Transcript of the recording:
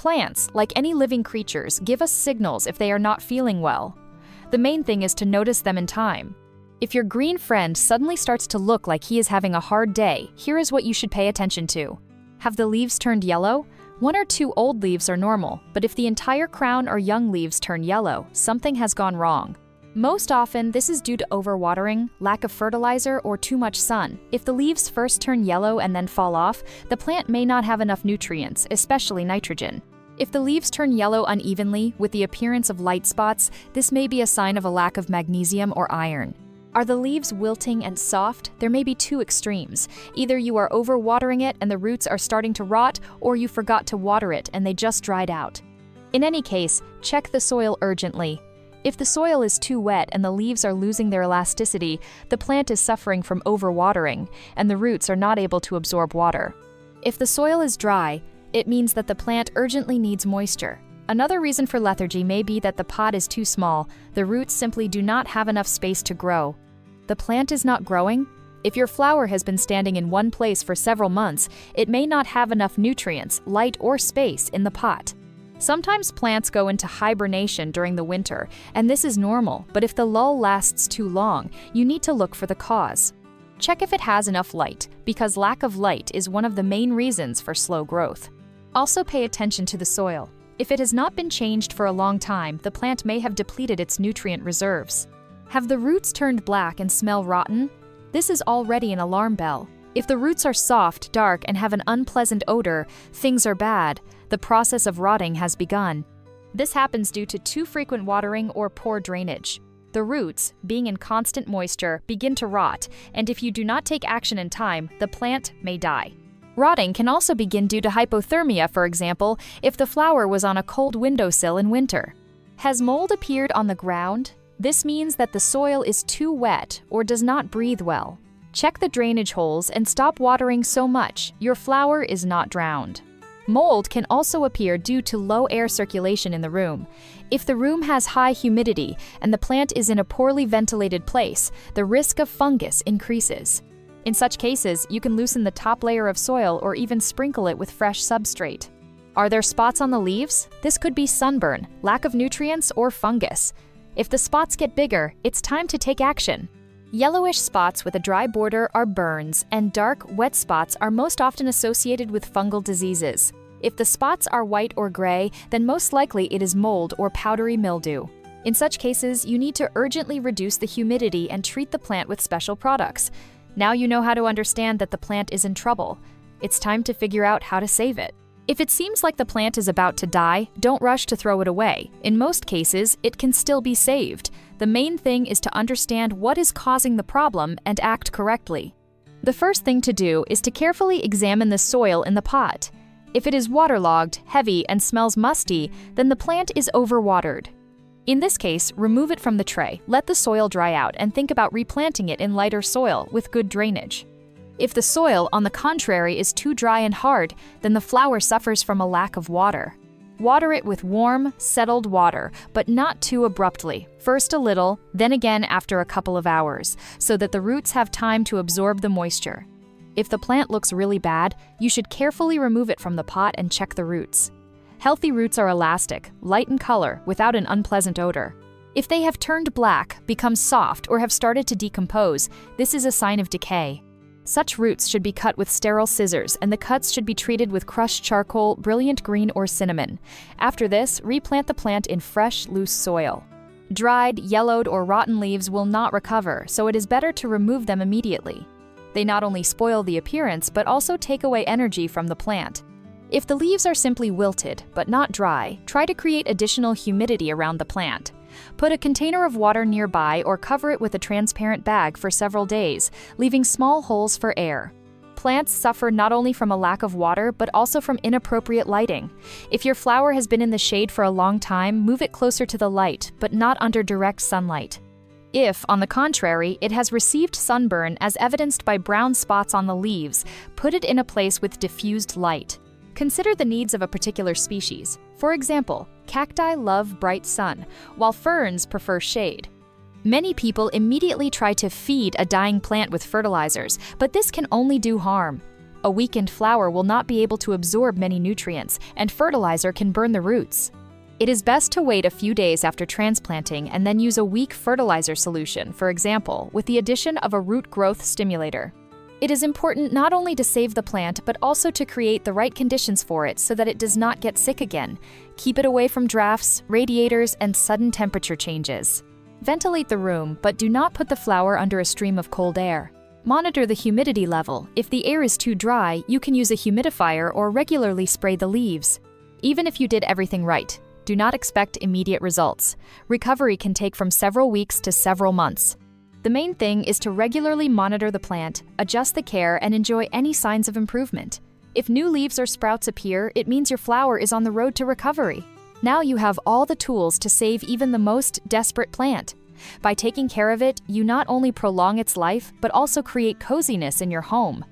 Plants, like any living creatures, give us signals if they are not feeling well. The main thing is to notice them in time. If your green friend suddenly starts to look like he is having a hard day, here is what you should pay attention to. Have the leaves turned yellow? 1 or 2 old leaves are normal, but if the entire crown or young leaves turn yellow, something has gone wrong. Most often, this is due to overwatering, lack of fertilizer, or too much sun. If the leaves first turn yellow and then fall off, the plant may not have enough nutrients, especially nitrogen. If the leaves turn yellow unevenly, with the appearance of light spots, this may be a sign of a lack of magnesium or iron. Are the leaves wilting and soft? There may be 2 extremes. Either you are overwatering it and the roots are starting to rot, or you forgot to water it and they just dried out. In any case, check the soil urgently. If the soil is too wet and the leaves are losing their elasticity, the plant is suffering from overwatering, and the roots are not able to absorb water. If the soil is dry, it means that the plant urgently needs moisture. Another reason for lethargy may be that the pot is too small. The roots simply do not have enough space to grow. The plant is not growing? If your flower has been standing in one place for several months, it may not have enough nutrients, light, or space in the pot. Sometimes plants go into hibernation during the winter, and this is normal, but if the lull lasts too long, you need to look for the cause. Check if it has enough light, because lack of light is one of the main reasons for slow growth. Also pay attention to the soil. If it has not been changed for a long time, the plant may have depleted its nutrient reserves. Have the roots turned black and smell rotten? This is already an alarm bell. If the roots are soft, dark, and have an unpleasant odor, things are bad. The process of rotting has begun. This happens due to too frequent watering or poor drainage. The roots, being in constant moisture, begin to rot, and if you do not take action in time, the plant may die. Rotting can also begin due to hypothermia, for example, if the flower was on a cold windowsill in winter. Has mold appeared on the ground? This means that the soil is too wet or does not breathe well. Check the drainage holes and stop watering so much. Your flower is not drowned. Mold can also appear due to low air circulation in the room. If the room has high humidity and the plant is in a poorly ventilated place, the risk of fungus increases. In such cases, you can loosen the top layer of soil or even sprinkle it with fresh substrate. Are there spots on the leaves? This could be sunburn, lack of nutrients, or fungus. If the spots get bigger, it's time to take action. Yellowish spots with a dry border are burns, and dark, wet spots are most often associated with fungal diseases. If the spots are white or gray, then most likely it is mold or powdery mildew. In such cases, you need to urgently reduce the humidity and treat the plant with special products. Now you know how to understand that the plant is in trouble. It's time to figure out how to save it. If it seems like the plant is about to die, don't rush to throw it away. In most cases, it can still be saved. The main thing is to understand what is causing the problem and act correctly. The first thing to do is to carefully examine the soil in the pot. If it is waterlogged, heavy, and smells musty, then the plant is overwatered. In this case, remove it from the tray, let the soil dry out, and think about replanting it in lighter soil with good drainage. If the soil, on the contrary, is too dry and hard, then the flower suffers from a lack of water. Water it with warm, settled water, but not too abruptly. First a little, then again after a couple of hours, so that the roots have time to absorb the moisture. If the plant looks really bad, you should carefully remove it from the pot and check the roots. Healthy roots are elastic, light in color, without an unpleasant odor. If they have turned black, become soft, or have started to decompose, this is a sign of decay. Such roots should be cut with sterile scissors, and the cuts should be treated with crushed charcoal, brilliant green, or cinnamon. After this, replant the plant in fresh, loose soil. Dried, yellowed, or rotten leaves will not recover, so it is better to remove them immediately. They not only spoil the appearance, but also take away energy from the plant. If the leaves are simply wilted, but not dry, try to create additional humidity around the plant. Put a container of water nearby or cover it with a transparent bag for several days, leaving small holes for air. Plants suffer not only from a lack of water, but also from inappropriate lighting. If your flower has been in the shade for a long time, move it closer to the light, but not under direct sunlight. If, on the contrary, it has received sunburn as evidenced by brown spots on the leaves, put it in a place with diffused light. Consider the needs of a particular species. For example, cacti love bright sun, while ferns prefer shade. Many people immediately try to feed a dying plant with fertilizers, but this can only do harm. A weakened flower will not be able to absorb many nutrients, and fertilizer can burn the roots. It is best to wait a few days after transplanting and then use a weak fertilizer solution, for example, with the addition of a root growth stimulator. It is important not only to save the plant, but also to create the right conditions for it so that it does not get sick again. Keep it away from drafts, radiators, and sudden temperature changes. Ventilate the room, but do not put the flower under a stream of cold air. Monitor the humidity level. If the air is too dry, you can use a humidifier or regularly spray the leaves. Even if you did everything right, do not expect immediate results. Recovery can take from several weeks to several months. The main thing is to regularly monitor the plant, adjust the care, and enjoy any signs of improvement. If new leaves or sprouts appear, it means your flower is on the road to recovery. Now you have all the tools to save even the most desperate plant. By taking care of it, you not only prolong its life, but also create coziness in your home.